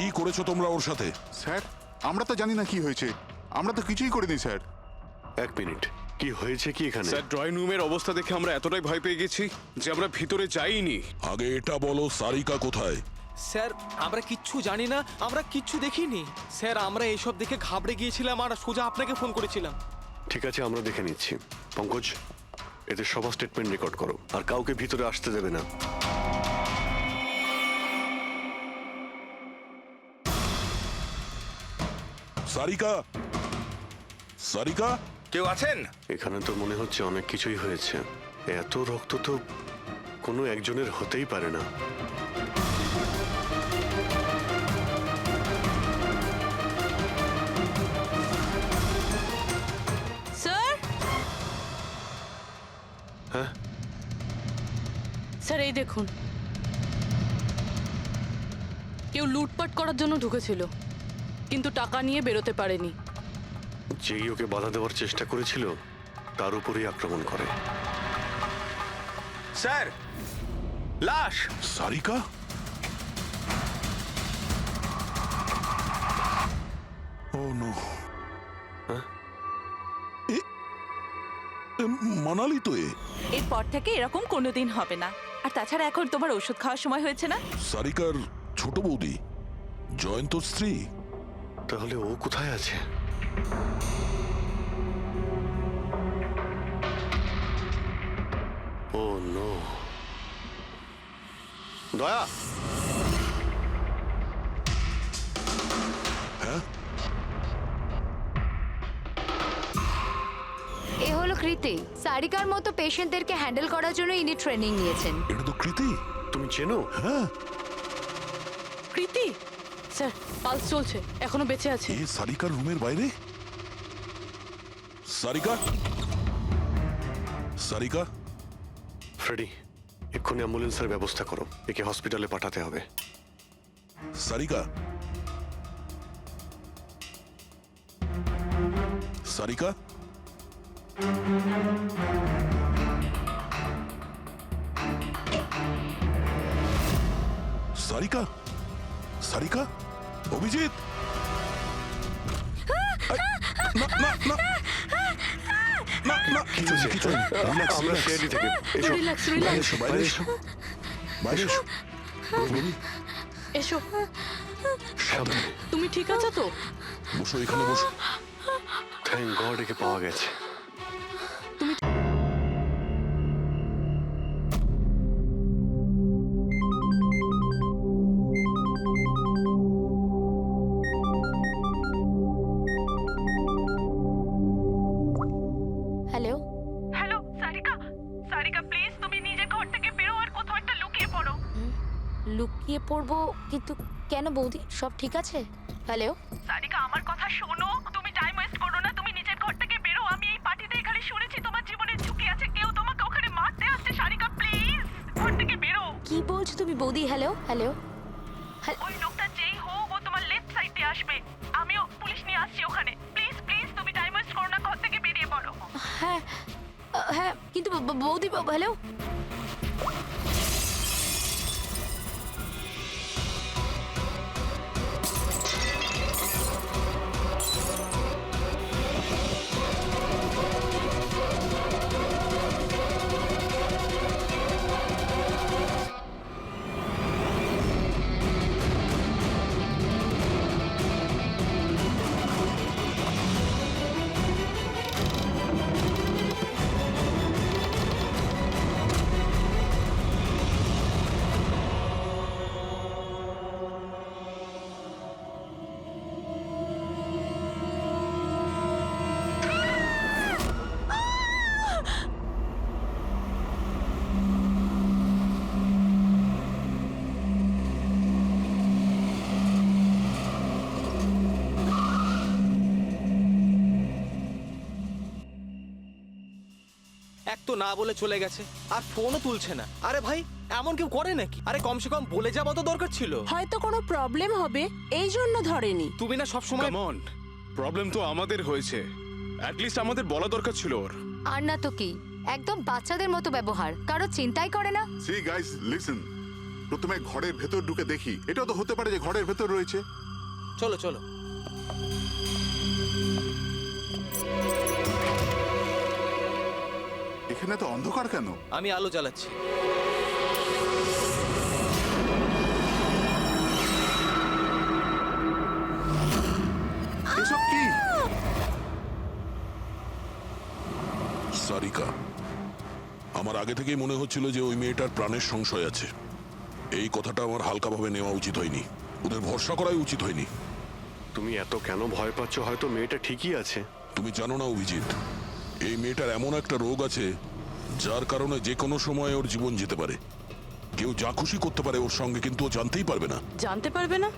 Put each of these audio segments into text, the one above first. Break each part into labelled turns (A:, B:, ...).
A: কি করেছো তোমরা ওর সাথে?
B: স্যার আমরা তো জানি না কি হয়েছে, আমরা তো কিছুই করিনি স্যার।
C: এক মিনিট, কি হয়েছে কি এখানে?
D: স্যার, ড্রয়িং রুমের অবস্থা দেখে আমরা এতটাই ভয় পেয়ে গেছি যে আমরা ভিতরে যাইনি।
A: আগে এটা বলো, সারিকা কোথায়?
E: স্যার আমরা কিচ্ছু জানি না, আমরা কিচ্ছু দেখিনি স্যার। আমরা এইসব দেখে ঘাবড়ে গিয়েছিলাম আর সোজা আপনাকে ফোন করেছিলাম।
C: ঠিক আছে, আমরা দেখে নিচ্ছি। পঙ্কজ, এদের সবার স্টেটমেন্ট রেকর্ড করো, আর কাউকে ভিতরে আসতে দেবে না।
A: সারিকা, সারিকা,
F: কেউ আছেন?
C: এখানে তো মনে হচ্ছে অনেক কিছুই হয়েছে। এত রক্ত তো কোনো একজনের হতেই পারে না।
G: স্যার,
C: হ্যাঁ,
G: স্যার এই দেখুন, কেউ লুটপাট করার জন্য ঢুকেছিল কিন্তু টাকা নিয়ে বেরোতে পারেনি।
C: যেই ওকে বাধা দেওয়ার চেষ্টা করেছিল তার উপরেই আক্রমণ করে।
F: স্যার, লাশ!
A: সারিকা? ও নো। মানালি তো
H: এরপর থেকে এরকম কোনোদিন হবে না। আর তাছাড়া এখন তোমার ওষুধ খাওয়ার সময় হয়েছে না?
A: সারিকার ছোট বৌদি, জয়ন্তর স্ত্রী।
C: তাহলে ও কোথায় আছে? ও নো। দয়া,
I: এ হলো কৃতি। সারিকার মতো পেশেন্টদেরকে হ্যান্ডেল করার জন্য ইনি ট্রেনিং নিয়েছেন।
A: এটা তো কৃতি।
C: তুমি চেনো?
A: হ্যাঁ,
G: কৃতি স্যার, পালস চলছে, এখনো বেঁচে আছে।
A: এ সারিকার রুমের বাইরে? সারিকা, সারিকা,
C: ফ্রেডি, এক্ষুনি অ্যাম্বুলেন্সের ব্যবস্থা করো, একে হসপিটালে পাঠাতে হবে।
A: সারিকা, সারিকা, সারিকা, সারিকা, অভিজিৎ, না না না না না, কিছু নেই, কিছু নেই। Relax,
C: আমরা
A: relax.
C: সিআইডি থেকে। এসো,
G: রিল্যাক্স,
A: বাইরে
G: রিল্যাক্স,
A: এসো, বাইরে এসো, বাইরে এসো। বেবি,
G: এসো।
C: সামনে।
G: তুমি ঠিক আছো তো?
A: বসো, এখানে বসো।
C: থ্যাংক গড, একে পাওয়া গেছে।
I: Hello,
H: hello Sarika, Sarika please তুমি নিজে ঘর থেকে বেরো আর কোথাও একটা লুকিয়ে পড়ো।
I: লুকিয়ে পড়বো? কিন্তু কেন বৌদি, সব ঠিক আছে? হ্যালো,
H: সারিকা আমার কথা শোনো, তুমি টাইম ওয়েস্ট করো না, তুমি নিজের ঘর থেকে বেরো। আমি এই পার্টিতে এখানে শুনেছি তোমার জীবনের ঝুঁকি আছে, কেউ তোমাকে ওখানে মারতে আসছে। সারিকা প্লিজ ঘর থেকে বেরো।
I: কি বলছো তুমি বৌদি? Hello hello.
H: ওই লোকটা যেই হোক ও তোমার লেফট সাইডে আসবে, আমিও পুলিশ নিয়ে আসছি ওখানে। প্লিজ প্লিজ তুমি টাইম ওয়েস্ট করো না, ঘর থেকে বেরিয়ে পড়ো।
I: হ্যাঁ হ্যাঁ, কিন্তু বৌদি, হ্যালো।
E: এক তো না বলে চলে গেছে আর ফোনও তুলছে না। আরে ভাই, এমন কেউ করে নাকি? আরে কমসে কম বলে যাওয়া তো দরকার ছিল।
J: হয়তো কোনো প্রবলেম হবে এই জন্য ধরেনি।
E: তুমি না সবসময়
D: কাম অন, প্রবলেম তো আমাদের হয়েছে, অ্যাট লিস্ট আমাদের বলা দরকার ছিল ওর।
I: আর না তো কি, একদম বাচ্চাদের মতো ব্যবহার, কারো চিন্তাই করে না।
B: সি গাইস, লিসেন, প্রথমে ঘরের ভেতর ঢুকে দেখি। এটাও তো হতে পারে যে ঘরের ভেতর রয়েছে।
E: চলো চলো।
B: এখানে তো অন্ধকার কেন?
E: আমি আলো জ্বালাচ্ছি।
B: এসব কি?
K: সারিকা, আমার আগে থেকেই মনে হচ্ছিল যে ওই মেয়েটার প্রাণের সংশয় আছে। এই কথাটা আমার হালকাভাবে নেওয়া উচিত হয়নি, ওদের ভরসা করাই উচিত হয়নি।
C: তুমি এত কেন ভয় পাচ্ছ? হয়তো মেয়েটা ঠিকই আছে।
K: তুমি জানো না অভিজিৎ, এই মেয়েটার এমন একটা রোগ আছে যার কারণে যে কোনো সময় ওর জীবন যেতে পারে। কেউ যা খুশি করতে পারে ওর সঙ্গে, কিন্তু ও জানতেই পারবে না।
G: জানতে পারবে না?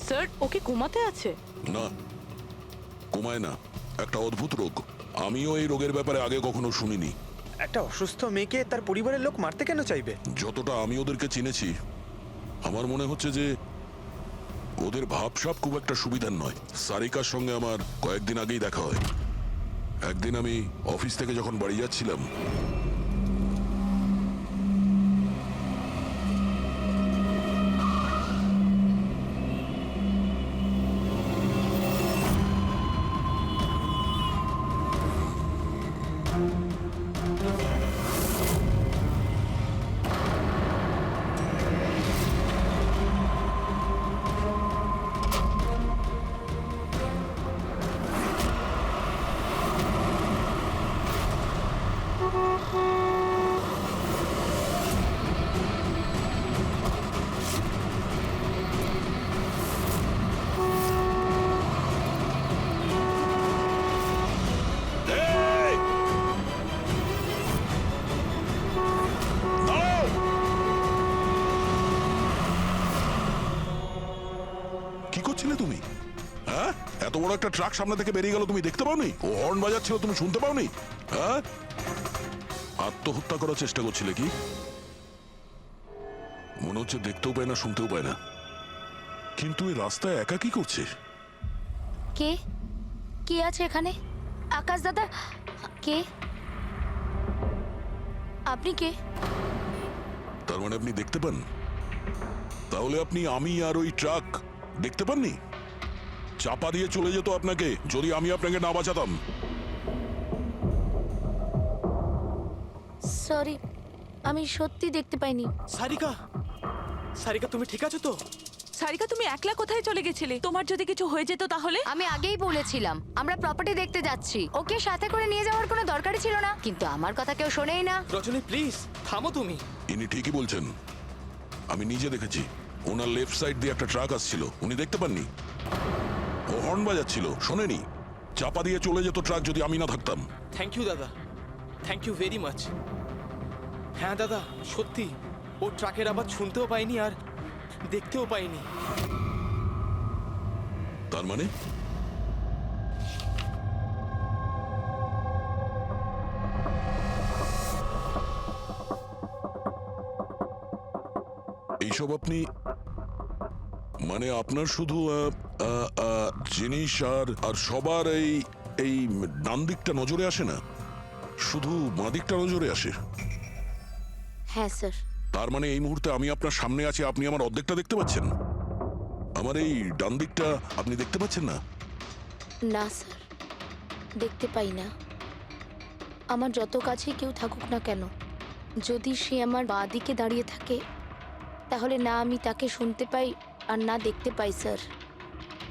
G: স্যার, ওকে কোমাতে আছে?
K: না, কমায় না, একটা অদ্ভুত রোগ। আমিও এই রোগের ব্যাপারে আগে কখনো শুনিনি।
F: একটা অসুস্থ মেয়েকে তার পরিবারের লোক মারতে কেন চাইবে?
K: যতটা আমি ওদেরকে চিনেছি, আমার মনে হচ্ছে যে ওদের ভাবসাব খুব একটা সুবিধার নয়। সারিকার সঙ্গে আমার কয়েকদিন আগেই দেখা হয়। একদিন আমি অফিস থেকে যখন বাড়ি যাচ্ছিলাম, কি করছিলে তুমি? হ্যাঁ, এত বড় একটা ট্রাক সামনে থেকে বেরিয়ে গেল, তুমি দেখতে পাওনি? ও হর্ন বাজাচ্ছিল, তুমি শুনতে পাওনি? হ্যাঁ, আত্মহত্যা করার চেষ্টা করছিলে কি? মনে হচ্ছে দেখতেও পায় না, শুনতেও পায় না। কিন্তু এই রাস্তায় একা কি করছে?
I: কে কে আছে এখানে? আকাশ দাদা, কে আপনি? কে?
K: তার মানে আপনি দেখতে পান? তাহলে আপনি আমি আর ওই ট্রাক দেখতে পাননি? চাপা দিয়ে চলে যেত আপনাকে যদি আমি আপনাকে না বাঁচাতাম।
I: সরি, আমি সত্যি দেখতে পাইনি।
E: সারিকা, সারিকা তুমি ঠিক আছো তো?
J: সারিকা, তুমি একলা কোথায় চলে গেছিলে? তোমার যদি কিছু হয়ে যেত তাহলে?
I: আমি আগেই বলেছিলাম আমরা প্রপার্টি দেখতে যাচ্ছি, ওকে সাথে করে নিয়ে যাওয়ার কোনো দরকারই ছিল না, কিন্তু আমার কথা কেউ শোনেই না।
E: রজনী প্লিজ থামো তুমি।
K: ইনি ঠিকই বলছেন, আমি নিজে দেখেছি। ওনার লেফট সাইড দিয়ে একটা ট্রাক আসছিল, উনি দেখতে পাননি। ও হর্ন বাজাচ্ছিল, শোনেনি। চাপা দিয়ে চলে যেত ট্রাক যদি আমি না থাকতাম।
E: থ্যাংক ইউ দাদা, থ্যাংক ইউ ভেরি মাচ। হ্যাঁ দাদা, সত্যি ও ট্রাকের আবার শুনতেও পাইনি আর দেখতেও পাইনি।
K: তার মানে এইসব আপনি, মানে আপনার শুধু জিনিস আর সবার এই ডান দিকটা নজরে আসে না, শুধু বাঁ দিকটা নজরে আসে?
I: হ্যাঁ স্যার।
K: তার মানে এই মুহূর্তে আমি আপনার সামনে আছি, আপনি আমার অর্ধেকটা দেখতে পাচ্ছেন, আমার এই ডান দিকটা আপনি দেখতে পাচ্ছেন না?
I: না স্যার, দেখতে পাই না। আমার যত কাছে কেউ থাকুক না কেন, যদি সে আমার বাঁ দিকে দাঁড়িয়ে থাকে তাহলে না আমি তাকে শুনতে পাই আর না দেখতে পাই স্যার।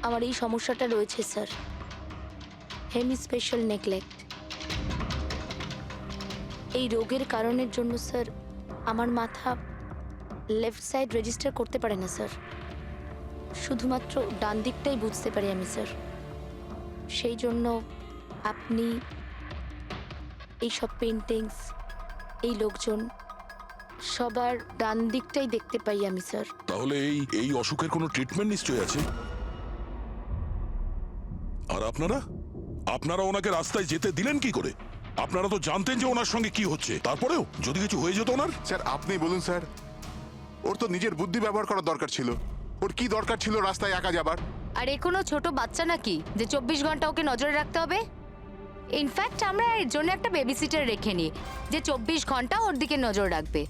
I: আমার এই সমস্যাটা রয়েছে স্যার, হেমি স্পেশাল নেগলেক্ট। এই রোগের কারণের জন্য স্যার আমার মাথা লেফট সাইড রেজিস্টার করতে পারে না স্যার, শুধুমাত্র ডান দিকটাই বুঝতে পারি আমি স্যার। সেই জন্য আপনি এইসব পেন্টিংস, এই লোকজন, সবার ডান দিকটাই দেখতে পাই আমি স্যার।
K: তাহলে এই অসুখের কোনো ট্রিটমেন্ট নিশ্চয়ই আছে। আর আপনারা ওনাকে রাস্তায় যেতে দিলেন কি করে? আপনারা তো জানতেন যে ওনার সঙ্গে কি হচ্ছে, তারপরেও যদি কিছু হয়ে যেত ওনার?
B: স্যার আপনি বলুন স্যার, ওর তো নিজের বুদ্ধি ব্যবহার করার দরকার ছিল। ওর কি দরকার ছিল রাস্তায় একা যাবার?
I: আর এ কোনো ছোট বাচ্চা নাকি যে 24 ঘন্টা ওকে নজরে রাখতে হবে? ইনফ্যাক্ট আমরা এর জন্য একটা বেবি সিটার রেখে নিই যে 24 ঘন্টা ওর দিকে নজর রাখবে।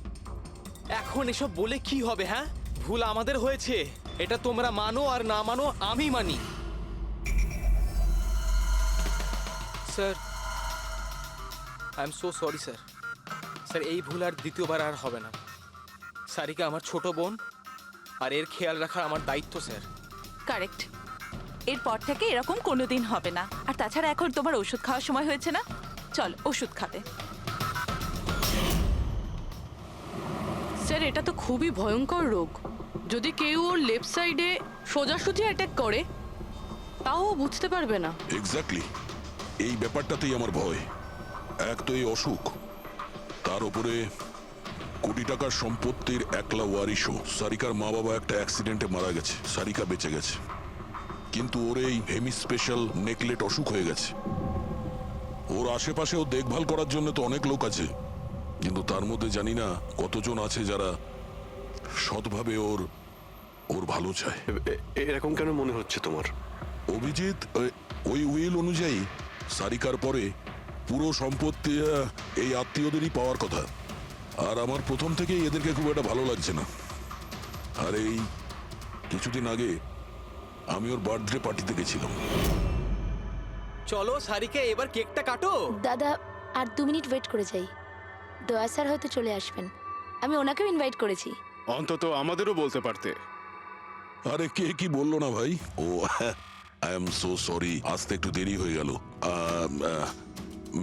E: এখন এসব বলে কি হবে? হ্যাঁ, ভুল আমাদের হয়েছে, এটা তোমরা মানো আর না মানো আমি মানি। Sir, I am so sorry sir. Sir, এই ভুল আর দ্বিতীয়বার আর হবে না। সারিকা আমার ছোট বোন, আর এর খেয়াল রাখা আমার দায়িত্ব স্যার।
J: কারেক্ট। এরপর থেকে এরকম কোনোদিন হবে না। আর তাছাড়া এখন তোমার ওষুধ খাওয়ার সময় হয়েছে না, চল ওষুধ খাবে।
G: স্যার, এটা তো খুবই ভয়ঙ্কর রোগ। যদি কেউ ওর লেফট সাইডে সোজাসুজি অ্যাটাক করে তাও ও বুঝতে পারবে না।
K: এক্স্যাক্টলি, এই ব্যাপারটাতেই আমার ভয়। এক তো এই অসুখ, তার উপরে কোটি টাকার সম্পত্তির একলা ওয়ারিশও। সারিকার মা বাবা একটা অ্যাক্সিডেন্টে মারা গেছে, সারিকা বেঁচে গেছে, কিন্তু ওর এই হেমি স্পেশাল নেকলেট অসুখ হয়ে গেছে। ওর আশেপাশেও দেখভাল করার জন্য তো অনেক লোক আছে, কিন্তু তার মধ্যে জানি না কতজন আছে যারা সৎভাবে ওর ভালো চায়।
C: এরকম কেন মনে হচ্ছে তোমার?
K: অভিজিৎ, ওই উইল অনুযায়ী সারিকার পরে পুরো সম্পত্তি এই আত্মীয়দেরই পাওয়ার কথা। আর আমার প্রথম থেকেই এদেরকে খুব একটা ভালো লাগছে না। আর এই কিছুদিন আগে আমি ওর বার্থডে পার্টিতে গেছিলাম।
E: চলো সারিকা, এবার কেকটা কাটো।
I: দাদা, আর 2 মিনিট ওয়েট করে যাই। দয়া স্যার হয়তো চলে আসবেন, আমি ওনাকেও ইনভাইট করেছি।
D: অন্তত আমাদেরও বলতে পারতে।
K: আরে কে কি বললো না ভাই? Oh I am so sorry, আসতে একটু দেরি হয়ে গেল।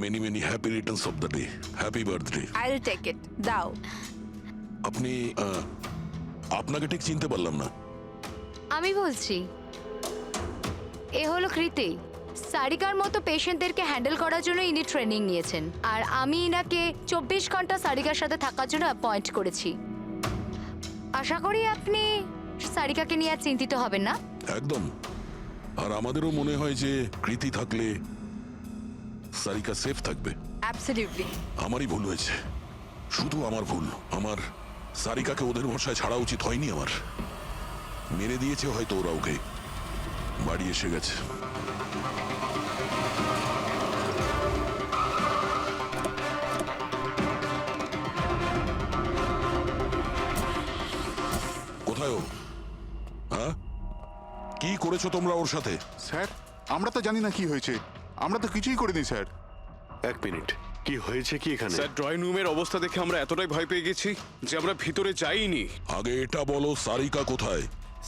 K: Many many happy returns of the day, happy birthday.
J: I will take it, দাও।
K: আপনি আপনাকে ঠিক চিনতে পারলাম না।
I: আমি বলছি, এ হলো কৃতি। সারিকার মতো পেশেন্টদেরকে হ্যান্ডেল করার জন্য ইনি ট্রেনিং নিয়েছেন, আর আমি ইনাকে 24 ঘন্টা সারিকার সাথে থাকার জন্য অ্যাপয়েন্ট করেছি। আশা করি আপনি সারিকাকে নিয়ে আর চিন্তিত হবেন না।
K: একদম। আর আমাদেরও মনে হয় যে কৃতি থাকলে সারিকা সেফ থাকবে।
J: অ্যাবসলিউটলি।
K: আমারই ভুল হয়েছে, শুধু আমার ভুল। আমার সারিকাকে ওদের ভরসায় ছাড়া উচিত হয়নি আমার। মেরে দিয়েছে হয়তো ওরা ওকে। বাড়ি এসে গেছে। কোথায় ও? হ্যাঁ, কি করেছো তোমরা ওর সাথে?
B: স্যার, আমরা তো জানি না কি হয়েছে, আমরা তো কিছুই করিনি স্যার।
C: এক মিনিট, কি হয়েছে কি এখানে?
D: স্যার, ড্রয়িং রুমের অবস্থা দেখে আমরা এতটাই ভয় পেয়ে গেছি যে আমরা ভিতরে যাইনি।
K: আগে এটা বলো, সারিকা কোথায়?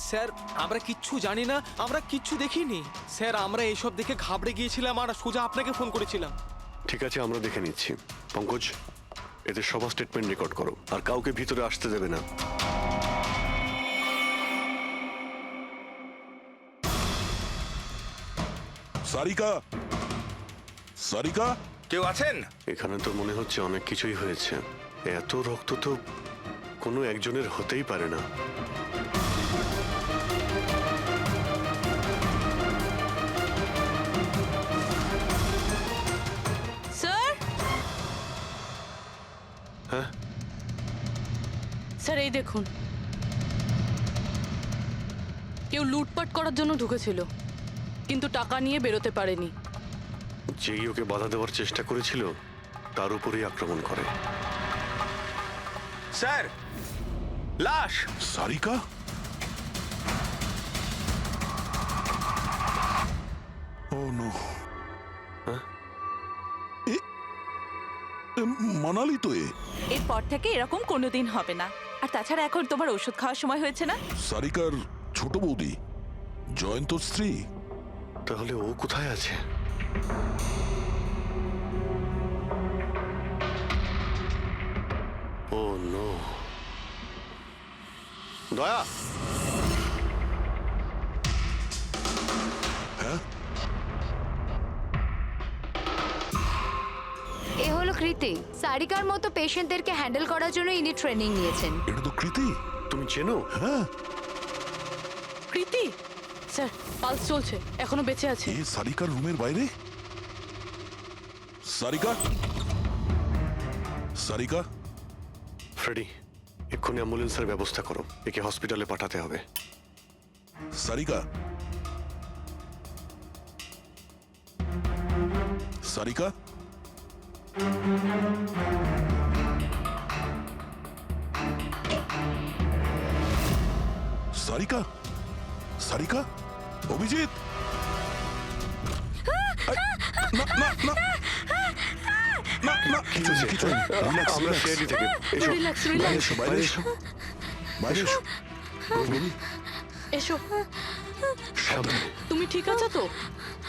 E: স্যার, আমরা কিচ্ছু জানি না, আমরা কিচ্ছু দেখিনি স্যার। আমরা এইসব দেখে ঘাবড়ে গিয়েছিলাম আর সোজা আপনাকে ফোন করেছিলাম।
C: ঠিক আছে, আমরা দেখে নিচ্ছি। পঙ্কজ, এদের সবার স্টেটমেন্ট রেকর্ড করো, আর কাউকে ভিতরে আসতে দেবে না।
K: সারিকা, সারিকা,
A: কেউ আছেন?
C: এখানে তো মনে হচ্ছে অনেক কিছুই হয়েছে। এত রক্ত তো কোনো একজনের হতেই পারে না।
G: স্যার,
C: হ্যাঁ,
G: স্যার এই দেখুন, কেউ লুটপাট করার জন্য ঢুকেছিল কিন্তু টাকা নিয়ে বেরোতে পারেনি।
C: যেই ওকে বাধা দেওয়ার চেষ্টা করেছিল তার উপরেই আক্রমণ করে।
A: স্যার, লাশ।
K: সারিকা? ও নো। মানালি তো এ।
J: এরপর থেকে এরকম কোনোদিন হবে না। আর তাছাড়া এখন তোমার ওষুধ খাওয়ার সময় হয়েছে না।
K: সারিকার ছোট বৌদি, জয়ন্ত স্ত্রী।
C: তাহলে ও কোথায় আছে? ও নো। দয়া,
K: হ্যাঁ,
I: এ হলো কৃতি। সারিকার মতো পেশেন্টদেরকে হ্যান্ডেল করার জন্য ইনি ট্রেনিং নিয়েছেন।
K: এটা তো কৃতি।
C: তুমি চেনো?
K: হ্যাঁ,
G: কৃতি স্যার, পালস চলছে, এখনো বেঁচে আছে।
K: এ সারিকার রুমের বাইরে। সারিকা, সারিকা।
C: ফ্রেডি, এক্ষুনি অ্যাম্বুলেন্সের ব্যবস্থা করো, একে হসপিটালে পাঠাতে হবে।
K: সারিকা, সারিকা। সারিকা, সারিকা, অভিজিৎ,
A: কিছু নেই, কিছু নেই। Relax,
C: আমরা
A: relax.
C: সিআইডি থেকে এসো
G: রিল্যাক্স
K: বাইরে
G: রিল্যাক্স
K: এসো, বাইরে এসো, বাইরে এসো। রবি,
G: এসো।
C: সাবধানে।
G: তুমি ঠিক আছো তো?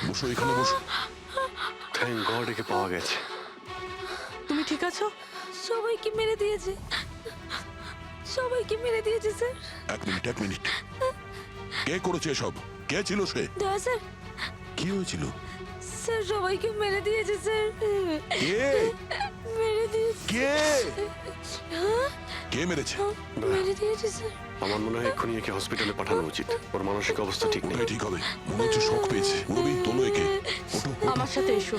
K: বসো, এখানে বসো।
C: থ্যাংক গড একে পাওয়া গেছে।
G: তুমি ঠিক আছো?
I: সবাইকে মেরে দিয়েছে, সবাইকে মেরে দিয়েছে স্যার।
K: এক মিনিট, এক মিনিট। কে করেছে এসব? কে ছিল সে?
I: দয়া স্যার,
K: কি হয়েছিল?
I: স্যার সবাইকে মেরে দিয়েছে স্যার,
K: কে?
I: মেরে দিয়েছে,
K: কে? কে মেরেছে?
I: মেরে দিয়েছে স্যার।
C: আমার মনে হয় এক্ষুনি একে হসপিটালে পাঠানো উচিত। ওর মানসিক অবস্থা ঠিক নেই।
K: ওটাই ঠিক হবে। মনে হচ্ছে শক পেয়েছে। রবি, তোলো একে। ওঠো।
G: আমার সাথে এসো।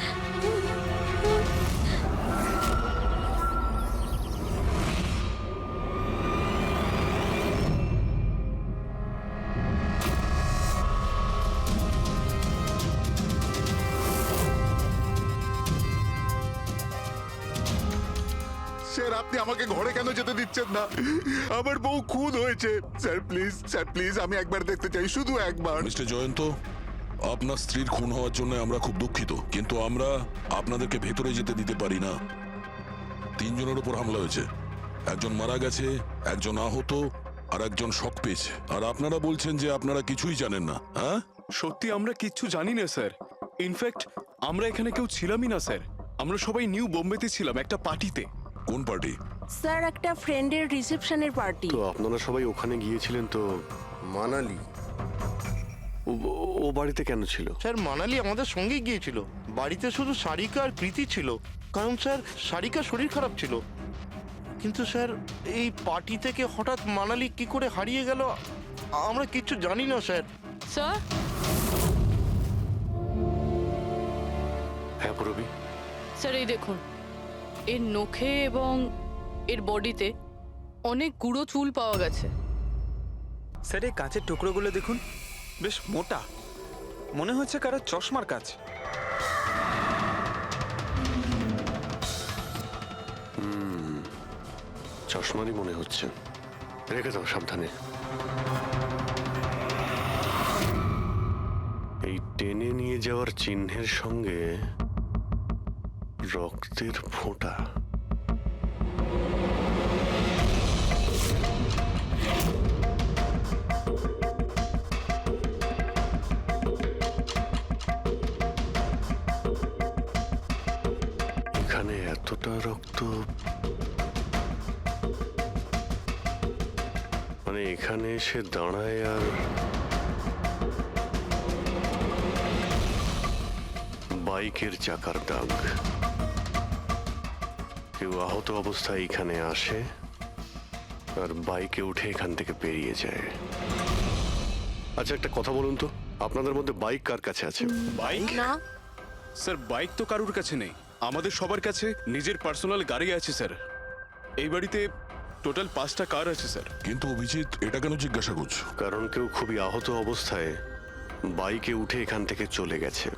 B: স্যার আপনি আমাকে ঘরে কেন যেতে দিচ্ছেন না? আমার বউ খুন হয়েছে। স্যার প্লিজ, স্যার প্লিজ, আমি একবার দেখতে চাই, শুধু একবার।
K: মিস্টার জয়ন্ত, আপনার স্ত্রীর খুন হওয়ার জন্য আমরা খুব দুঃখিত, কিন্তু আমরা আপনাদেরকে ভেতরে যেতে দিতে পারি না। 3 জনের উপর হামলা হয়েছে, একজন মারা গেছে, একজন আহত, আর একজন শক পেয়েছে। আর আপনারা বলছেন যে আপনারা কিছুই জানেন না। হ্যাঁ,
D: সত্যি আমরা কিচ্ছু জানি না স্যার। ইনফ্যাক্ট আমরা এখানে কেউ ছিলামই না স্যার। আমরা সবাই নিউ বোম্বেতে ছিলাম একটা পার্টিতে।
K: কোন পার্টি?
J: স্যার একটা ফ্রেন্ডের রিসেপশনের পার্টি।
C: তো আপনারা সবাই ওখানে গিয়েছিলেন তো?
L: মানালি।
C: ও বাড়িতে কেন ছিল?
L: স্যার মানালি আমাদের সঙ্গেই গিয়েছিল। বাড়িতে শুধু সারিকা আর প্রীতি ছিল, কারণ স্যার সারিকা শরীর খারাপ ছিল। কিন্তু স্যার এই পার্টি থেকে হঠাৎ মানালি কি করে হারিয়ে গেল আমরা কিচ্ছু জানি না স্যার।
G: স্যার,
C: হ্যাঁ পূরবী।
G: স্যার এই দেখুন, এর নখে এবং এর বডিতে অনেক গুঁড়ো চুল পাওয়া গেছে।
F: স্যার এই কাঁচের টুকরোগুলো দেখুন, বেশ মোটা, মনে হচ্ছে কারো চশমার কাজ।
C: চশমারই মনে হচ্ছে। রেখে দাও সাবধানে। এই টেনে নিয়ে যাওয়ার চিহ্নের সঙ্গে রক্তের ফোঁটা। এখানে এতটা রক্ত, মানে এখানে এসে দাঁড়ায় আর বাইকের চাকার দাগ। কেউ আহত অবস্থায় এখানে আসে আর বাইকে উঠে এখান থেকে বেরিয়ে যায়। আচ্ছা একটা কথা বলুন তো, আপনাদের মধ্যে বাইক কার কাছে আছে?
D: বাইক?
I: না
D: স্যার বাইক তো কারুর কাছে নেই। আমাদের সবার কাছে নিজের পার্সোনাল গাড়ি আছে স্যার। এই বাড়িতে টোটাল 5টা কার আছে স্যার।
K: কিন্তু অভিজিৎ, এটা কেন জিজ্ঞাসা করছো?
C: কারণ কেউ খুবই আহত অবস্থায় বাইকে উঠে এখান থেকে চলে গেছে,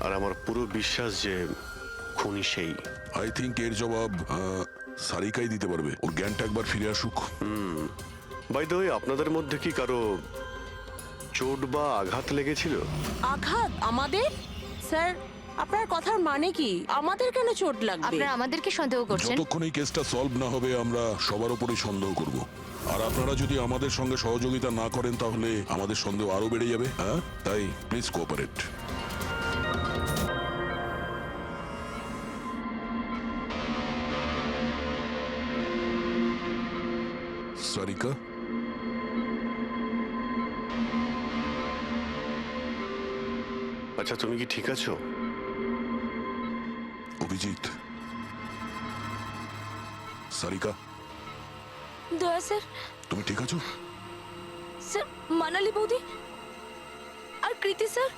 C: আর আমার পুরো বিশ্বাস যে খুনি সেই।
K: আই থিঙ্ক এর জবাব সারিকাই দিতে পারবে। ওর জ্ঞানটা একবার ফিরে আসুক।
C: বাই দ্য ওয়ে, আপনাদের মধ্যে কি কারো চোট বা আঘাত লেগেছিল?
J: আঘাত আমাদের? স্যার আপনার কথার মানে কি? আমাদের কেন চোট লাগবে?
I: আপনারা আমাদেরকে সন্দেহ করছেন?
K: যতক্ষণ এই কেসটা সলভ না হবে আমরা সবার উপরেই সন্দেহ করব। আর আপনারা যদি আমাদের সঙ্গে সহযোগিতা না করেন তাহলে আমাদের সন্দেহ আরো বেড়ে যাবে। হ্যাঁ, তাই প্লিজ কোঅপারেট। সারিকা,
C: আচ্ছা তুমি কি ঠিক আছো?
K: অভিজিৎ, সারিকা,
I: দয়া স্যার,
K: তুমি ঠিক আছো?
I: স্যার মানালি বৌদি আর কৃতি স্যার।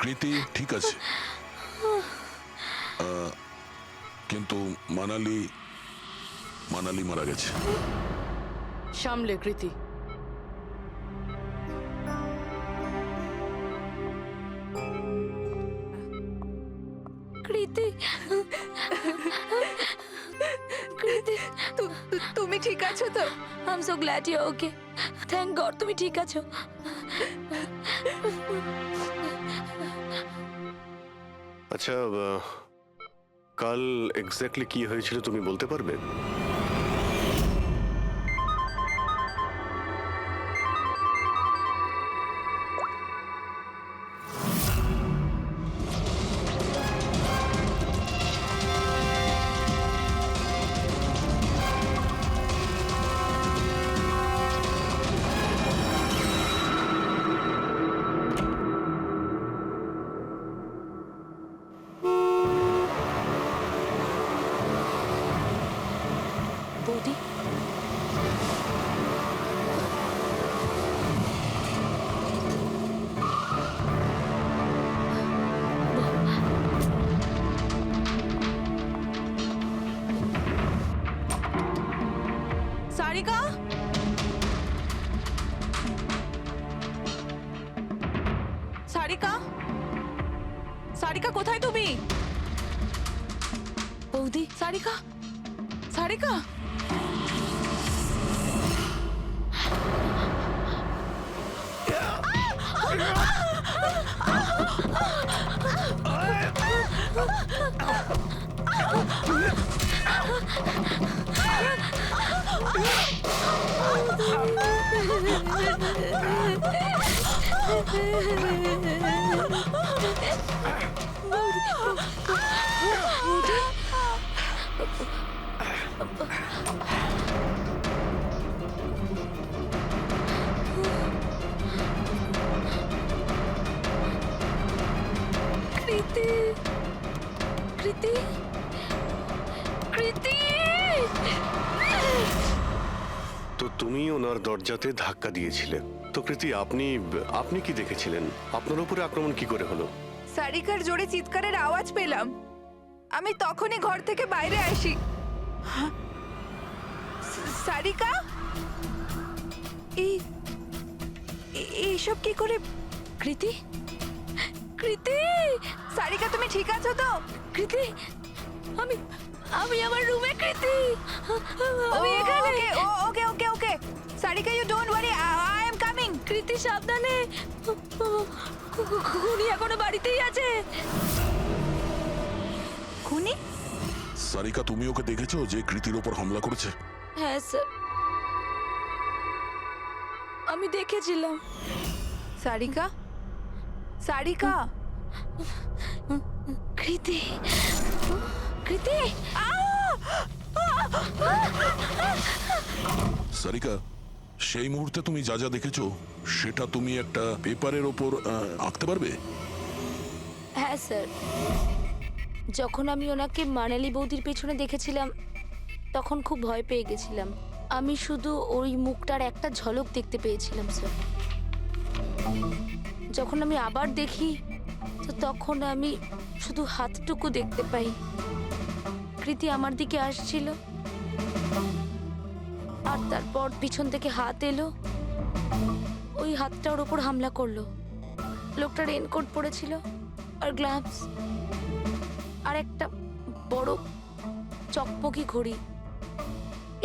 K: কৃতি ঠিক আছে, কিন্তু মানালি মারা গেছে।
G: সামলে কৃতি।
I: কৃতি কৃতি
J: তুমি ঠিক আছো তো?
I: I am so glad you okay. Thank God তুমি ঠিক আছো।
C: আচ্ছা কাল এক্স্যাক্টলি কি হয়েছিল তুমি বলতে পারবে?
I: বৌদি
J: সারিকা, সারিকা, সারিকা কোথায় তুমি?
I: বৌদি
J: সারিকা, সারিকা,
I: কৃতি কৃতি কৃতি।
C: তো তুমি ওনার দরজাতে ধাক্কা দিয়েছিলে। তো কৃতি আপনি আপনি কি দেখেছিলেন? আপনার উপরে আক্রমণ কি করে হলো?
J: সারিকার জোরে চিৎকারের আওয়াজ পেলাম, আমি তখনই ঘর থেকে বাইরে আসি। সারিকা, এইসব কি করে?
I: কৃতি কৃতি
J: সারিকা তুমি ঠিক আছো তো?
I: কৃতি আমি আমি আমার রুমে। কৃতি আমি
J: ও,
I: এখানে।
J: Okay okay okay Sarika, you don't worry, I am coming.
I: Kriti সাবধানে, খুনি এখনো বাড়িতেই আছে।
J: খুনি?
K: সারিকা তুমি ওকে দেখেছো যে কৃতির ওপর হামলা করেছে?
I: হ্যাঁ স্যার, আমি দেখেছিলাম।
J: সারিকা, সারিকা,
I: কৃতি কৃতি
K: সারিকা, সেই মুহূর্তে তুমি যা যা দেখেছো সেটা তুমি একটা পেপারের ওপর আঁকতে পারবে?
I: হ্যাঁ স্যার, যখন আমি ওনাকে মানালি বৌদির পেছনে দেখেছিলাম তখন খুব ভয় পেয়ে গেছিলাম। আমি শুধু ওই মুখটার একটা ঝলক দেখতে পেয়েছিলাম স্যার। যখন আমি আবার দেখি তো তখন আমি শুধু হাতটুকু দেখতে পাই। কৃতি আমার দিকে আসছিল আর তারপর পিছন থেকে হাত এলো, ওই হাতটা ওর ওপর হামলা করলো। লোকটা রেনকোট পরেছিল আর গ্লাভস আর একটা বড় চকমকি ঘড়ি,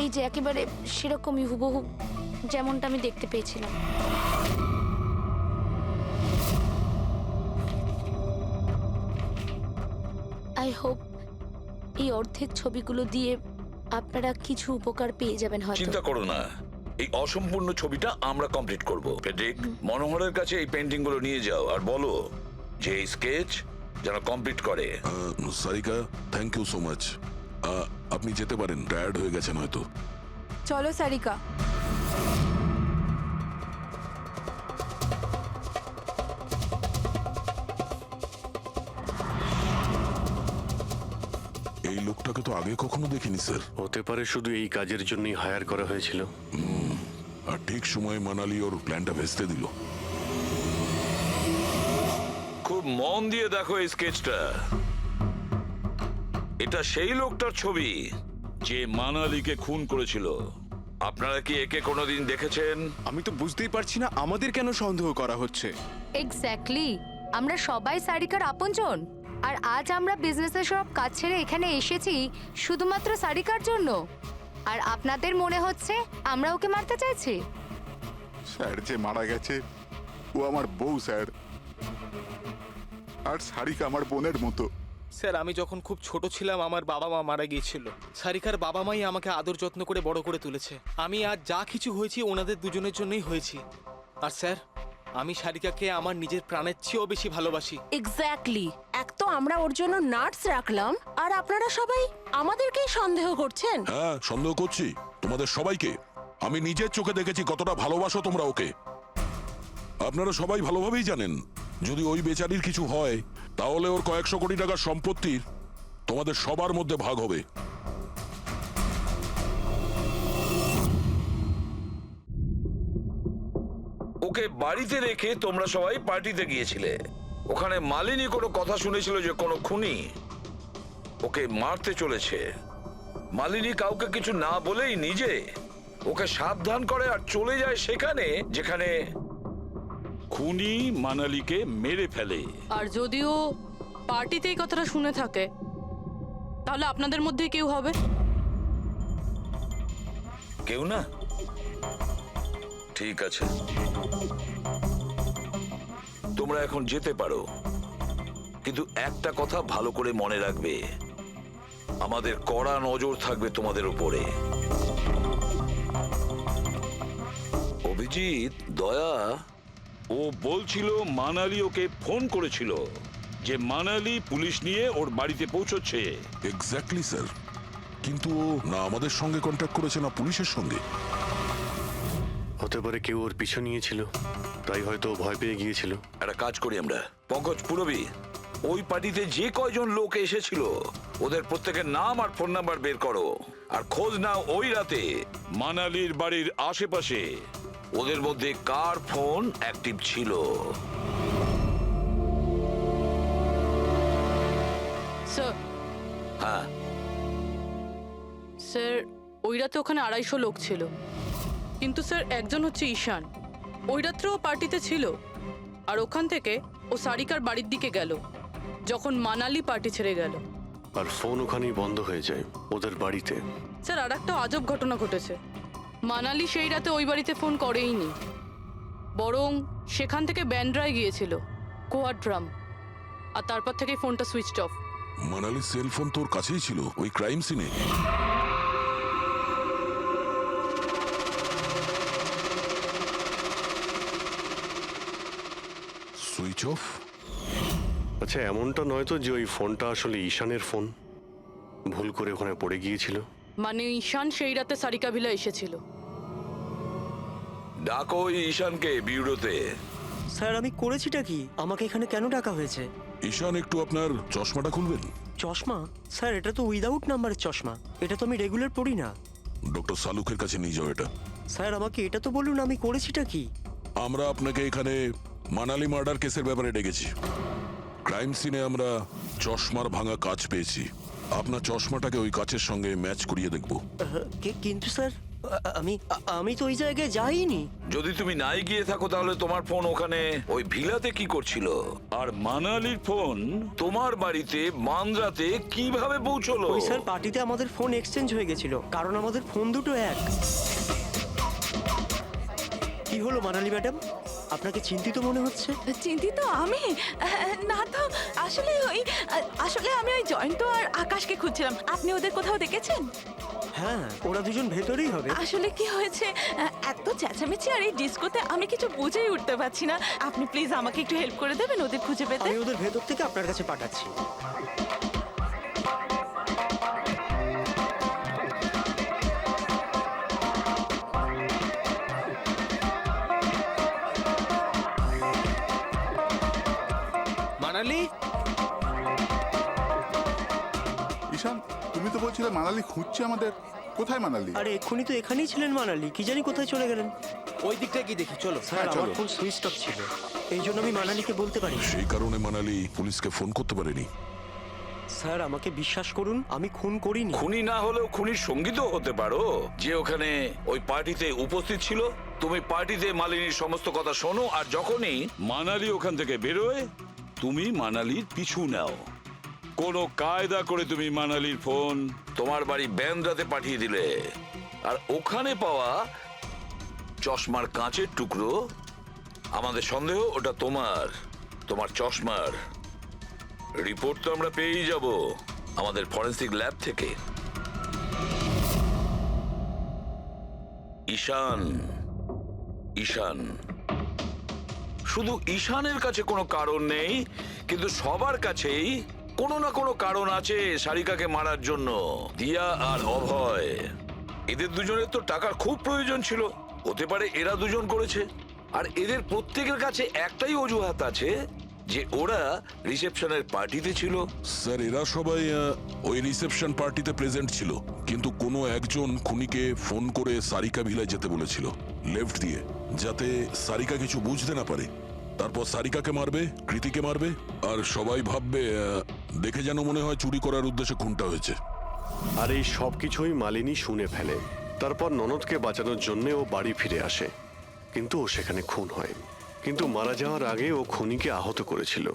I: এই যে একেবারে সেরকমই হুবহু যেমনটা আমি দেখতে পেয়েছিলাম। আই হোপ এই অর্ধেক ছবিগুলো দিয়ে আপনারা কিছু উপকার পেয়ে যাবেন হয়তো।
M: চিন্তা করো না, এই অসম্পূর্ণ ছবিটা আমরা কমপ্লিট করব। ফেডরিক, মনোহরের কাছে এই পেন্টিং গুলো নিয়ে যাও আর বলো যে এই স্কেচ যেন কমপ্লিট করে।
K: Sarika, thank you so much. আপনি যেতে পারেন, টায়ার্ড হয়ে গেছেন হয়তো।
J: চলো সারিকা।
K: এই লোকটাকে তো আগে কখনো দেখিনি স্যার।
C: হতে পারে শুধু এই কাজের জন্যই হায়ার করা হয়েছিল।
K: আর ঠিক সময়ে মানালি ওর প্ল্যানটা ভেস্তে দিল।
M: খুব মন দিয়ে দেখো এই স্কেচটা। এটা সেই লোকটার ছবি যে মানালিকে খুন করেছিল। আপনারা কি একে কোনোদিন দেখেছেন?
D: আমি তো বুঝতেই পারছি না আমাদের কেন সন্দেহ করা হচ্ছে।
I: এক্স্যাক্টলি, আমরা সবাই সারিকার আপনজন। আর আজ আমরা বিজনেসের সব কাজ ছেড়ে এখানে এসেছি শুধুমাত্র সারিকার জন্য। আর আপনাদের মনে হচ্ছে আমরা ওকে মারতে চাইছি?
B: স্যার যে মারা গেছে ও আমার বউ স্যার, আর সারিকা আমার বোনের মতো।
E: স্যার আমি যখন খুব ছোট ছিলাম আমার বাবা মা মারা গিয়েছিল। সারিকার বাবা মাই আমাকে আদর যত্ন করে বড় করে তুলেছে। আমি আজ যা কিছু হয়েছি ওনাদের দুজনের জন্যই হয়েছি। আর স্যার আমি সারিকাকে আমার নিজের প্রাণের চেয়েও বেশি ভালোবাসি।
H: এক্স্যাক্টলি। এক তো আমরা ওর জন্য নার্স রাখলাম, আর আপনারা সবাই আমাদেরকেই সন্দেহ করছেন।
K: হ্যাঁ, সন্দেহ করছি তোমাদের সবাইকে। আমি নিজের চোখে দেখেছি কতটা ভালোবাসো তোমরা ওকে। আপনারা সবাই ভালোভাবেই জানেন যদি ওই বেচারির কিছু হয় তাহলে ওর কয়েকশো কোটি টাকার সম্পত্তির তোমাদের সবার মধ্যে ভাগ হবে।
M: ওকে বাড়িতে রেখে তোমরা সবাই পার্টিতে গিয়েছিলে। ওখানে মালিনী কোনো কথা শুনেছিল যে কোনো খুনি ওকে মারতে চলেছে। মালিনী কাউকে কিছু না বলেই নিজে ওকে সাবধান করে আর চলে যায় সেখানে যেখানে
N: খুনি মানালিকে মেরে ফেলে।
G: আর যদিও পার্টিতে এই কথাটা শুনে থাকে তাহলে আপনাদের মধ্যে কেউ হবে?
M: কেউ না? ঠিক আছে, তোমরা এখন যেতে পারো, কিন্তু একটা কথা ভালো করে মনে রাখবে, আমাদের কড়া নজর থাকবে তোমাদের উপরে। অভিজিৎ, দয়া,
N: ও বলছিল মানালি ওকে ফোন করেছিল যে মানালি পুলিশ নিয়ে ওর বাড়িতে পৌঁছচ্ছে।
K: এক্স্যাক্টলি স্যার, কিন্তু ও না আমাদের সঙ্গে কন্ট্যাক্ট করেছে না পুলিশের সঙ্গে।
C: হতে পারে কেউ ওর পিছু নিয়েছিল, তাই হয়তো ও ভয় পেয়ে গিয়েছিল।
M: একটা কাজ করি আমরা, পঙ্কজ পুরবি, ওই পার্টিতে যে কয়জন লোক এসেছিল ওদের প্রত্যেকের নাম আর ফোন নাম্বার বের করো, আর খোঁজ নাও ওই রাতে
N: মানালির বাড়ির আশেপাশে
M: ওদের মধ্যে কার ফোন অ্যাক্টিভ ছিল।
G: স্যার,
M: হ্যাঁ
G: স্যার ওই রাতে ওখানে 250 লোক ছিল, কিন্তু স্যার একজন হচ্ছে ঈশান। ওই রাত্রেও পার্টিতে ছিল, আর ওখান থেকে ও সারিকার বাড়ির দিকে গেল যখন মানালি পার্টি ছেড়ে গেল।
C: আর ফোন ওখানেই বন্ধ হয়ে যায় ওদের বাড়িতে।
G: স্যার আর একটা আজব ঘটনা ঘটেছে। মানালি সেই রাতে ওই বাড়িতে ফোন করেইনি, বরং সেখান থেকে ব্যান্ড্রায় গিয়েছিল কোয়াড্রাম, আর তারপর থেকে ফোনটা সুইচড অফ।
K: মানালির সেলফোন তোর কাছেই ছিল ওই ক্রাইম সিনে? Switch off?
C: আচ্ছা, এমনটা নয় তো যে ওই ফোনটা আসলে ঈশানের ফোন, ভুল করে ওখানে পড়ে গিয়েছিল?
G: মানে ঈশান সেই রাতে সারিকা ভিলা এসেছিল।
M: ডাকো ওই ঈশানকে বিউরোতে।
O: স্যার আমি করেছিটা কি? আমাকে এখানে কেন ডাকা হয়েছে?
K: ঈশান, একটু আপনার চশমাটা খুলবেন?
O: চশমা? স্যার এটা তো উইদাউট নাম্বারের চশমা, এটা তো আমি রেগুলার পড়ি না।
K: ডক্টর সালুকের কাছে নিয়ে যাও এটা।
O: স্যার আমাকে এটা তো বলুন, আমি করেছিটা কি?
K: আমরা আপনাকে এখানে মানালি মার্ডার কেসের ব্যাপারে ডেকেছি। ক্রাইম সিনে আমরা চশমার ভাঙা কাঁচ পেয়েছি। আপনার চশমাটাকে ওই কাচের সঙ্গে ম্যাচ করিয়ে দেখব।
O: কিন্তু স্যার আমি তো ওই জায়গায় যাইনি।
M: যদি তুমি নাই গিয়ে থাকো তাহলে তোমার ফোন ওখানে ওই ভিলাতে কি করছিল?
N: আর মানালির ফোন
M: তোমার বাড়িতে মান্দ্রাতে কিভাবে পৌঁছলো?
O: ওই স্যার পার্টিতে আমাদের ফোন এক্সচেঞ্জ হয়ে গেছিল, কারণ আমাদের ফোন দুটো এক। কি হলো মানালি ম্যাডাম, আপনাকে চিন্তিত মনে হচ্ছে?
J: চিন্তিত আমি? না তো, আসলে আমি ওই জয়ন্ত আর আকাশকে খুঁজছিলাম। আপনি ওদের কোথাও দেখেছেন?
O: হ্যাঁ, ওরা দুজন ভেতরেই হবে।
J: আসলে কি হয়েছে, এত চেঁচামেচি আর এই ডিস্কোতে আমি কিছু বুঝেই উঠতে পারছি না। আপনি প্লিজ আমাকে একটু হেল্প করে দেবেন ওদের খুঁজে পেতে?
O: আমি ওদের ভেতর থেকে আপনার কাছে পাঠাচ্ছি।
E: মানালি,
B: ঈশান, তুমি তো বলছিলে মানালি খুঁজছে আমাদের। কোথায় মানালি?
O: আরে এক্ষুনি তো এখানেই ছিলেন মানালি, কি জানি কোথায় চলে গেলেন।
E: ওই দিকটা কি দেখি, চলো।
O: স্যার আমার ফোন সুইচ অফ ছিল, এই জন্য আমি মানালিকে বলতে পারি।
K: সেই কারণে মানালি পুলিশকে ফোন করতে পারেনি।
O: স্যার আমাকে বিশ্বাস করুন, আমি খুন করিনি।
M: খুনি না হলেও খুনির সঙ্গীতও হতে পারো, যে ওখানে ওই পার্টিতে উপস্থিত ছিল। তুমি পার্টিতে মালিনীর সমস্ত কথা শোনো, আর যখনই
N: মানালি ওখান থেকে বেরোয় তুমি মানালির পিছু নাও। কোনো কায়দা করে তুমি মানালির ফোন
M: তোমার বাড়ি ব্যান্দ্রাতে পাঠিয়ে দিলে, আর ওখানে পাওয়া চশমার কাঁচের টুকরো, আমাদের সন্দেহ ওটা তোমার চশমার রিপোর্ট তো আমরা পেয়েই যাব আমাদের ফরেন্সিক ল্যাব থেকে। ঈশান শুধু ঈশানের কাছে কোনো কারণ নেই, কিন্তু সবার কাছেই কোনো না কোনো কারণ আছে সারিকাকে মারার জন্য। দিয়া আর অভয়, এদের দুজনের তো টাকার খুব প্রয়োজন ছিল, হতে পারে এরা দুজন করেছে। আর এদের প্রত্যেকের কাছে একটাই অজুহাত আছে যে ওরা রিসেপশনের পার্টিতে ছিল।
K: স্যার, এরা সবাই ওই রিসেপশন পার্টিতে প্রেজেন্ট ছিল, কিন্তু কোনো একজন খুনিকে ফোন করে সারিকা ভিলায় যেতে বলেছিল লেফট দিয়ে, যাতে সারিকা কিছু বুঝতে না পারে। তারপর সারিকাকে মারবে, কৃতিকে মারবে, আর সবাই ভাববে দেখে যেন মনে হয় চুরি করার উদ্দেশ্যে খুনটা হয়েছে।
C: আর এই সব কিছুই মালিনী শুনে ফেলে। তারপর ননদকে বাঁচানোর জন্য ও বাড়ি ফিরে আসে, কিন্তু ও সেখানে খুন হয়। কিন্তু মারা যাওয়ার আগে ও খুনিকে আহত করেছিল।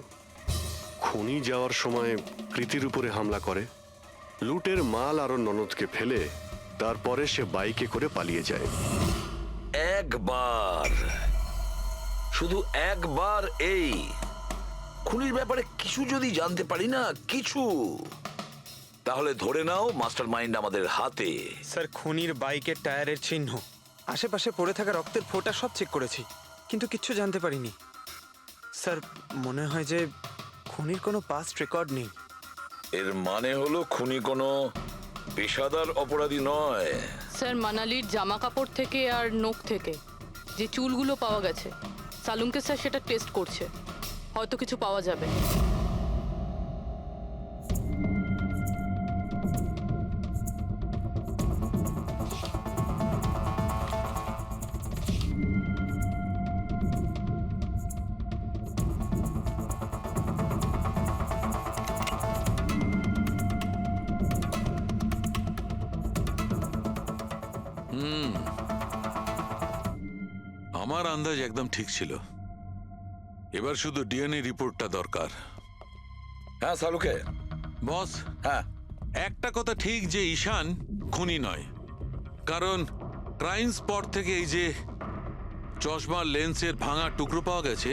C: খুনি যাওয়ার সময় কৃতির উপরে হামলা করে, লুটের মাল আর ওর ননদকে ফেলে তারপরে সে বাইকে করে পালিয়ে যায়।
M: শুধু একবার এই খুনির ব্যাপারে কিছু যদি জানতে পারি না, কিছু, তাহলে ধরে নাও মাস্টার মাইন্ড আমাদের হাতে।
F: স্যার, খুনির বাইকের টায়ারের চিহ্ন, আশেপাশে পড়ে থাকা রক্তের ফোঁটা সব চেক করেছি, কিন্তু কিচ্ছু জানতে পারিনি। স্যার, মনে হয় যে খুনির কোনো পাস্ট রেকর্ড নেই।
M: এর মানে হলো খুনি কোনো পেশাদার অপরাধী নয়।
G: স্যার, মানালির জামা কাপড় থেকে আর নখ থেকে যে চুলগুলো পাওয়া গেছে, সালুনকে স্যার সেটা টেস্ট করছে, হয়তো কিছু পাওয়া যাবে।
P: আমার আন্দাজ একদম ঠিক ছিল। এবার শুধু ডিএনএ রিপোর্টটা দরকার।
M: হ্যাঁ সালুকে
P: বস,
M: হ্যাঁ
P: একটা কথা ঠিক যে ঈশান খুনি নয়, কারণ ক্রাইম স্পট থেকে এই যে চশমার লেন্সের ভাঙা টুকরো পাওয়া গেছে,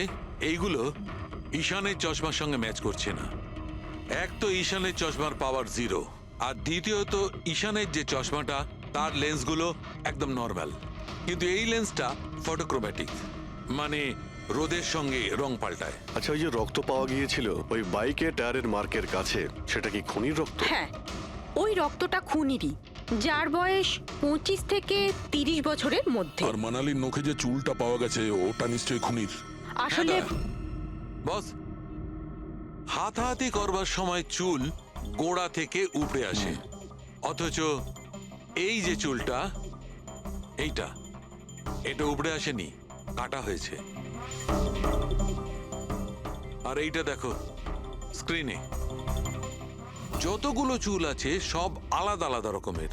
P: এইগুলো ঈশানের চশমার সঙ্গে ম্যাচ করছে না। এক তো ঈশানের চশমার পাওয়ার 0, আর দ্বিতীয়ত ঈশানের যে চশমাটা তার লেন্সগুলো একদম নর্মাল, কিন্তু এই লেন্সটা ফটোক্রোম্যাটিক, মানে রোদের সঙ্গে রং পাল্টায়।
C: আচ্ছা, ওই যে রক্ত পাওয়া গিয়েছিল ওই বাইকে টায়ারের মার্কের কাছে, সেটা কি খুনির রক্ত?
Q: হ্যাঁ, ওই রক্তটা খুনিরই, যার বয়স 25 থেকে 30 বছরের মধ্যে।
K: আর মানালির নখে যে চুলটা পাওয়া গেছে ওটা নিশ্চয়ই খুনির।
Q: আসলে
P: বস, হাতাহাতি করবার সময় চুল গোড়া থেকে উপড়ে আসে, অথচ এই যে চুলটা, এটা উপড়ে আসেনি, কাটা হয়েছে। আর এইটা দেখো স্ক্রিনে, যতগুলো চুল আছে সব আলাদা আলাদা রকমের।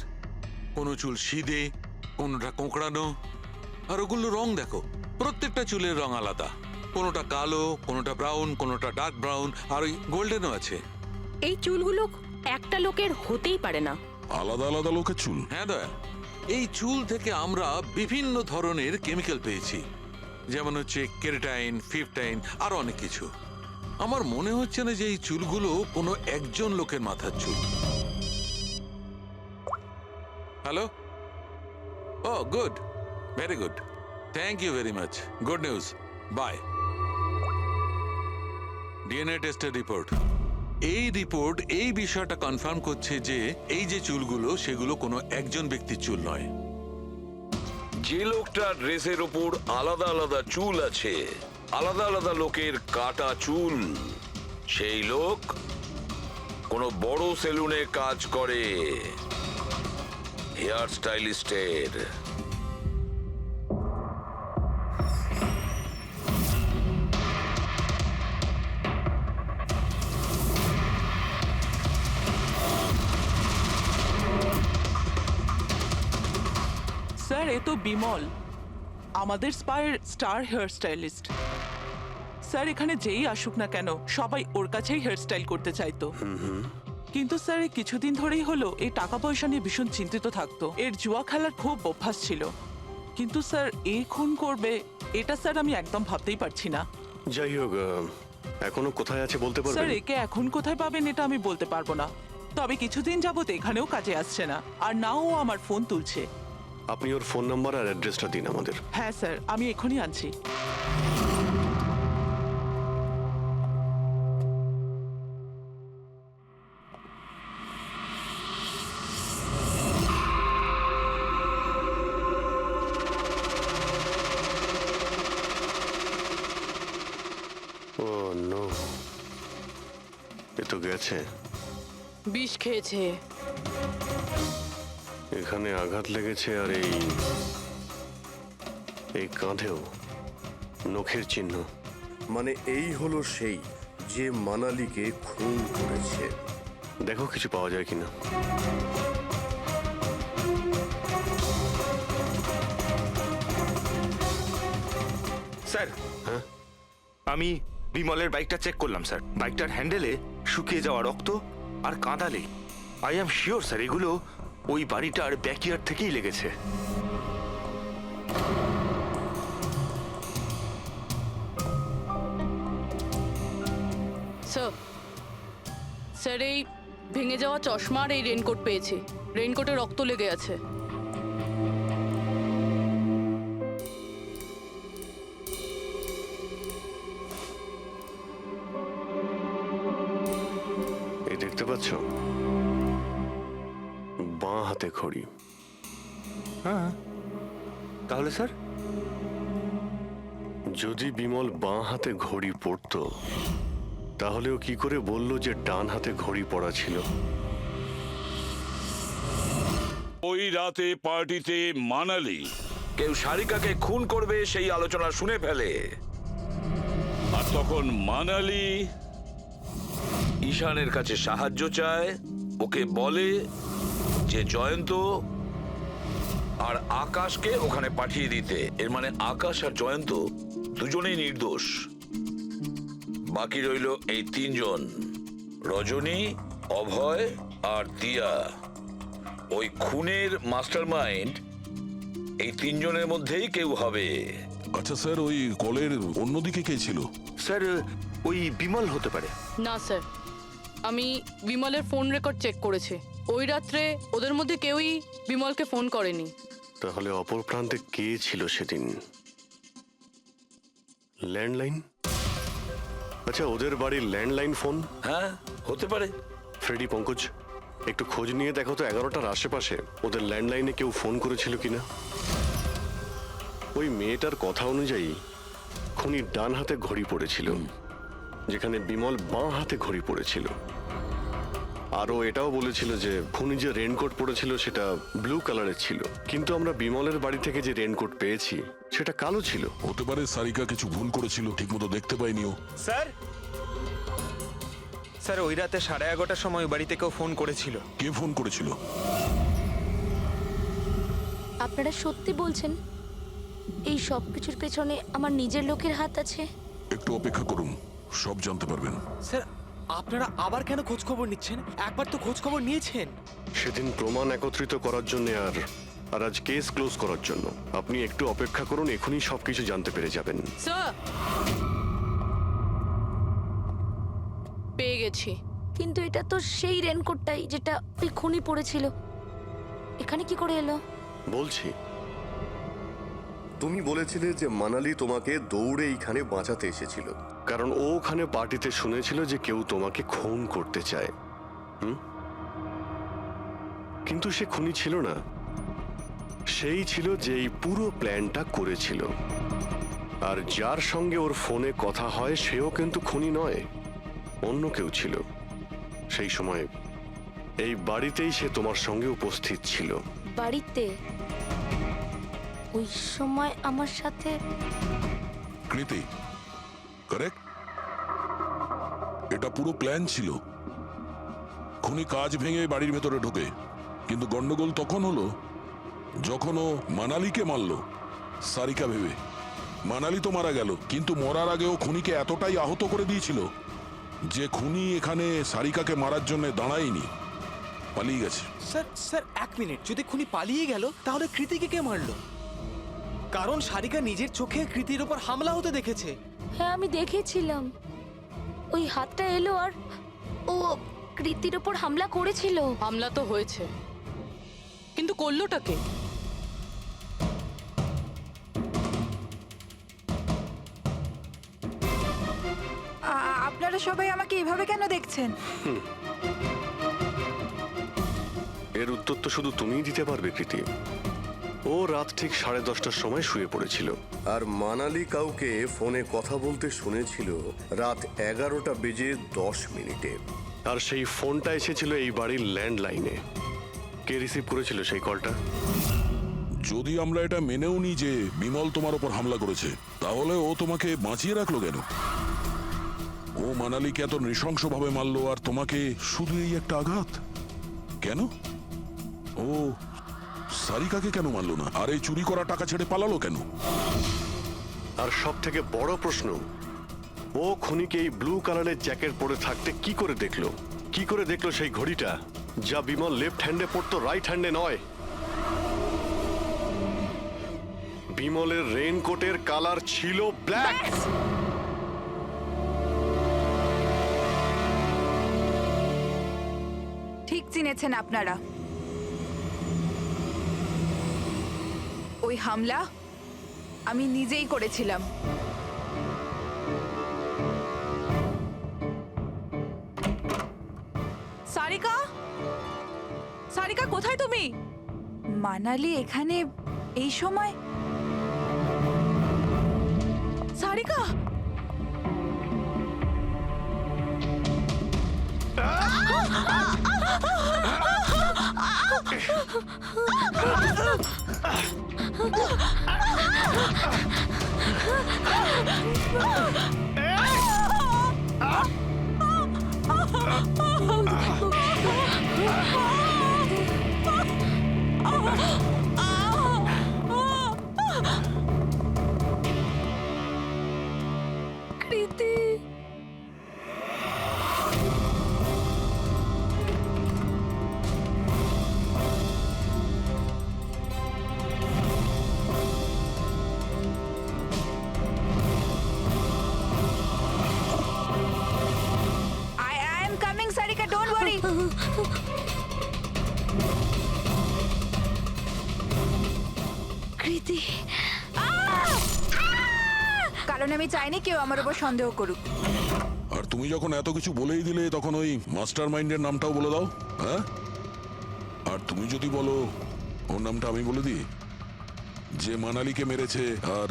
P: কোনো চুল সিধে, কোনোটা কোঁকড়ানো, আর ওগুলো রং দেখো, প্রত্যেকটা চুলের রং আলাদা, কোনোটা কালো, কোনোটা ব্রাউন, কোনোটা ডার্ক ব্রাউন, আর ওই গোল্ডেনও আছে।
Q: এই চুলগুলো একটা লোকের হতেই পারে না।
K: আলাদা আলাদা লোকের চুল?
P: হ্যাঁ দয়া, এই চুল থেকে আমরা বিভিন্ন ধরনের কেমিক্যাল পেয়েছি, যেমন হচ্ছে কেরাটিন, ফিফটাইন, আরো অনেক কিছু। আমার মনে হচ্ছে না যে এই চুলগুলো কোনো একজন লোকের মাথার চুল। Hello? Oh good, very good, thank you very much, good news, bye. DNA টেস্টের রিপোর্ট, এই রিপোর্ট এই বিষয়টা কনফার্ম করছে যে এই যে চুলগুলো সেগুলো কোনো একজন ব্যক্তির চুল নয়।
M: যে লোকটার ড্রেসের ওপর আলাদা আলাদা চুল আছে, আলাদা আলাদা লোকের কাটা চুল, সেই লোক কোনো বড় সেলুনে কাজ করে, হেয়ার স্টাইলিস্টের।
J: স্যার, এ তো বিমল, আমাদের স্পায়ের স্টার হেয়ার স্টাইলিস্ট। স্যার এখানে যেই আসুক না কেন সবাই ওর কাছেই হেয়ারস্টাইল করতে চাইতো। কিন্তু স্যার এই কিছুদিন ধরেই হলো এই টাকা পয়সা নিয়ে ভীষণ চিন্তিত থাকতো। এর জুয়া খেলার খুব অভ্যাস ছিল। কিন্তু স্যার এই খুন করবে এটা স্যার আমি একদম ভাবতেই পারছি না।
C: যাই হোক, এখনো কোথায় আছে বলতে
J: স্যার
C: পারবেন?
J: একে এখন কোথায় পাবেন এটা আমি বলতে পারবো না, তবে কিছুদিন যাবত এখানেও কাজে আসছে না, আর নাও ও আমার ফোন তুলছে।
C: আপনি ওর ফোন নাম্বার আর অ্যাড্রেসটা দিন আমাদের।
J: হ্যাঁ স্যার, আমি এখনই আনছি।
C: ও নো, এ তো গেছে।
G: বিষ খেয়েছে।
C: এখানে আঘাত লেগেছে আর এই কাঁধেও নখের চিহ্ন।
R: মানে এই হলো সেই যে মানালিকে খুন করেছে।
C: দেখো কিছু পাওয়া যায় কিনা।
S: স্যার,
C: হ্যাঁ,
S: আমি বিমলের বাইকটা চেক করলাম স্যার। বাইকটার হ্যান্ডেলে শুকিয়ে যাওয়া রক্ত আর কাঁদালে আই এম শিওর স্যার এগুলো ওই বাড়িটার ব্যাকইয়ার্ড থেকেই লেগেছে।
G: স্যার, স্যার এই ভেঙে যাওয়া চশমা আর এই রেনকোট পেয়েছি। রেনকোটে রক্ত লেগে আছে।
C: এই দেখতে পাচ্ছ, বাঁ হাতে ঘড়ি।
S: হ্যাঁ, তাহলে স্যার
C: যদি বিমল বাঁ হাতে ঘড়ি পরতো তাহলে ও কি করে বলল যে ডান হাতে ঘড়ি পরা ছিল?
N: ওই রাতে পার্টিতে মানালি
M: কেউ সারিকাকে খুন করবে সেই আলোচনা শুনে ফেলে,
N: আর তখন মানালি
M: ঈশানের কাছে সাহায্য চায়। ওকে বলে যে জয়ন্ত আর আকাশকে ওখানে পাঠিয়ে দিতে। এর মানে আকাশ আর জয়ন্ত দুজনেই নির্দোষ। বাকি রইল এই তিনজন, রজনী, অভয় আর দিয়া। ওই খুনের মাস্টারমাইন্ড এই তিনজনের মধ্যেই কেউ হবে।
K: আচ্ছা স্যার, ওই কলের অন্যদিকে কে ছিল?
S: স্যার ওই বিমল হতে পারে।
G: না স্যার, আমি বিমলের ফোন রেকর্ড চেক করেছি। ওই রাত্রে ওদের মধ্যে কেউই বিমলকে ফোন করেনি।
C: তাহলে অপর প্রান্তে কে ছিল সেদিন? ল্যান্ডলাইন? আচ্ছা, ওদের বাড়ির ল্যান্ডলাইন ফোন?
M: হ্যাঁ, হতে পারে।
C: ফ্রেডি, পঙ্কজ, একটু খোঁজ নিয়ে দেখো তো 11টার আশেপাশে ওদের ল্যান্ডলাইনে কেউ ফোন করেছিল কিনা। ওই মেয়েটার কথা অনুযায়ী খুনি ডান হাতে ঘড়ি পড়েছিল, যেখানে বিমল বাঁ হাতে ঘড়ি পড়েছিল। আরও এটাও বলেছিল যে খুনি যে রেনকোট পরেছিল সেটা ব্লু কালারের ছিল, কিন্তু আমরা বিমলের বাড়ি থেকে যে রেনকোট পেয়েছি সেটা কালো ছিল।
K: হতে পারে সারিকা কিছু ভুল করেছিল, ঠিকমতো দেখতে পাইনি ও।
F: স্যার, স্যার ওই রাতে 11:30টার সময় ওই বাড়িতে কেউ ফোন করেছিল।
K: কে ফোন করেছিল?
I: আপনারা সত্যি বলছেন এই সব কিছুর পেছনে আমার নিজের লোকের হাত আছে?
K: একটু অপেক্ষা করুন, সব জানতে পারবেন।
E: স্যার, আপনারা আবার কেন খোঁজ খবর নিচ্ছেন? একবার তো খোঁজ খবর নিয়েছেন।
C: সেদিন প্রমাণ একত্রিত করার জন্য আর আজ কেস ক্লোজ করার জন্য। আপনি একটু অপেক্ষা করুন, এখনই সবকিছু জানতে পেরে যাবেন।
G: স্যার, পেয়ে গেছি।
I: কিন্তু এটা তো সেই রেনকোটটাই যেটা ওই খুনি পড়েছিল। এখানে কি করে এলো?
C: বলছি,
R: তুমি বলেছিলে যে মানালি তোমাকে দৌড়ে এইখানে বাঁচাতে এসেছিল।
C: কারণ ও ওখানে পার্টিতে শুনেছিল যে কেউ তোমাকে খুন করতে চায়। কিন্তু সে খুনি ছিল না, সেই ছিল যে এই পুরো প্ল্যানটা করেছিল। আর যার সঙ্গে ওর ফোনে কথা হয় সেও কিন্তু খুনি নয়, অন্য কেউ ছিল। সেই সময় এই বাড়িতেই সে তোমার সঙ্গে উপস্থিত ছিল।
I: বাড়িতে? ওই সময় আমার সাথে
K: কৃতি, কারেক্ট? এটা পুরো প্ল্যান ছিল। খুনি কাজ ভেঙে বাড়ির ভেতরে ঢোকে, কিন্তু গন্ডগোল তখন হলো যখন ও মানালিকে মারল সারিকা ভেবে। মানালি তো মারা গেল, কিন্তু মরার আগে ও খুনিকে এতটাই আহত করে দিয়েছিল যে খুনি এখানে সারিকাকে মারার জন্য দাঁড়ায়নি, পালিয়ে গেছে।
E: স্যার স্যার এক মিনিট, যদি খুনি পালিয়ে গেল তাহলে কৃতিকে কে মারলো? কারণ সারিকা নিজের চোখে কৃতির উপর হামলা হতে দেখেছে।
I: হ্যাঁ আমি দেখেছিলাম, ওই হাতটা এলো আর ও কৃতির ওপর হামলা করেছিল।
G: হামলা তো হয়েছে, কিন্তু করলোটা কে?
H: আপনারা সবাই আমাকে এভাবে কেন দেখছেন?
C: এর উত্তর তো শুধু তুমিই দিতে পারবে কৃতি। ও রাত ঠিক 10:30টার সময় শুয়ে পড়েছিল।
R: আর মানালি কাউকে ফোনে কথা বলতে শুনেছিল রাত 11:10
C: আর সেই ফোনটা এসেছিল এই বাড়ির ল্যান্ডলাইনে। কে রিসিভ করেছিল সেই কলটা?
K: যদি আমরা এটা মেনেও নিই যে বিমল তোমার ওপর হামলা করেছে, তাহলে ও তোমাকে বাঁচিয়ে রাখলো কেন? ও মানালিকে এত নৃশংসভাবে মারলো, আর তোমাকে শুধু এই একটা আঘাত কেন? ও সারিকাকে কেন মারলো না? আর এই চুরি করা টাকা ছেড়ে পালালো কেন?
C: আর সব থেকে বড় প্রশ্ন, ও খুনিকে এই ব্লু কালারের জ্যাকেট পরে থাকতে কি করে দেখলো? কি করে দেখলো সেই ঘড়িটা যা বিমল লেফট হ্যান্ডে পড়তো, রাইট হ্যান্ডে নয়? বিমলের রেইনকোটের কালার ছিল ব্ল্যাক।
H: ঠিক চিনেছেন আপনারা। ওই হামলা আমি নিজেই করেছিলাম। সারিকা, সারিকা কোথায় তুমি? মানালি এখানে এই সময়? সারিকা,
I: কৃতি,
H: I am coming, Sarika, don't worry.
I: কৃতি,
H: কারণ আমি চাইনি কেউ আমার উপর সন্দেহ করুক।
K: আর তুমি যখন এত কিছু বলেই দিলে, তখন ওই মাস্টার মাইন্ডের নামটাও বলে দাও। হ্যাঁ, আর তুমি যদি বলো ওর নামটা আমি বলে দিই, যে মানালিকে মেরেছে আর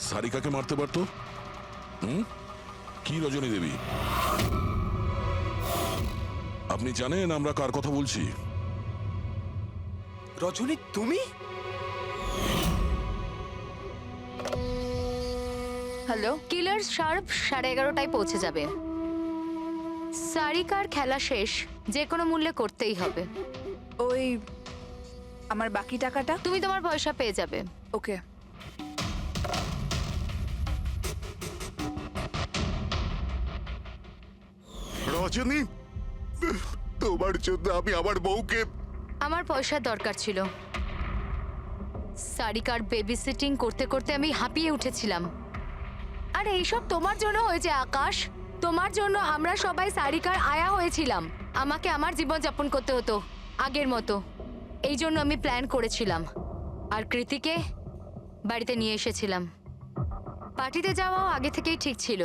K: সারিকাকে মারতে পারতো। কি রজনী দেবী, আপনি জানেন আমরা কার কথা বলছি?
E: রজনী তুমি?
H: হ্যালো,
I: কিলার শার্প 11:30টায় পৌঁছে যাবে। সারিকার খেলা শেষ, যে কোনো মূল্যে করতেই হবে।
H: ওই আমার বাকি টাকাটা?
I: তুমি তোমার পয়সা পেয়ে যাবে।
H: ওকে।
B: রজনী, তোমার জন্য আমি আমার বউকে...
I: আমার পয়সার দরকার ছিল। সারিকার বেবি সিটিং করতে করতে আমি হাঁপিয়ে উঠেছিলাম। আর এইসব তোমার জন্য হয়েছে আকাশ। তোমার জন্য আমরা সবাই সারিকার আয়া হয়েছিলাম। আমাকে আমার জীবন যাপন করতে হতো আগের মতো। এই জন্য আমি প্ল্যান করেছিলাম আর কৃতিকে বাড়িতে নিয়ে এসেছিলাম। পার্টিতে যাওয়াও আগে থেকেই ঠিক ছিল,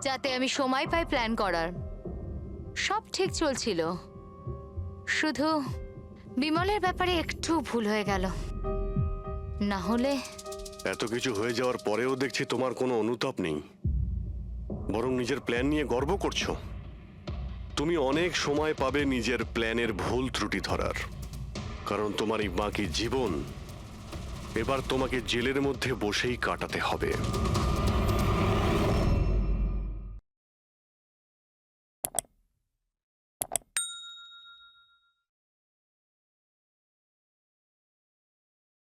I: যাতে আমি সময় পাই প্ল্যান করার। সব ঠিক চলছিল, শুধু বিমলের ব্যাপারে একটু ভুল হয়ে গেল। না হলে...
C: এত কিছু হয়ে যাওয়ার পরেও দেখছি তোমার কোনো অনুতাপ নেই, বরং নিজের প্ল্যান নিয়ে গর্ব করছো। তুমি অনেক সময় পাবে নিজের প্ল্যানের ভুল ত্রুটি ধরার, কারণ তোমার এই বাকি জীবন এবার তোমাকে জেলের মধ্যে বসেই কাটাতে হবে।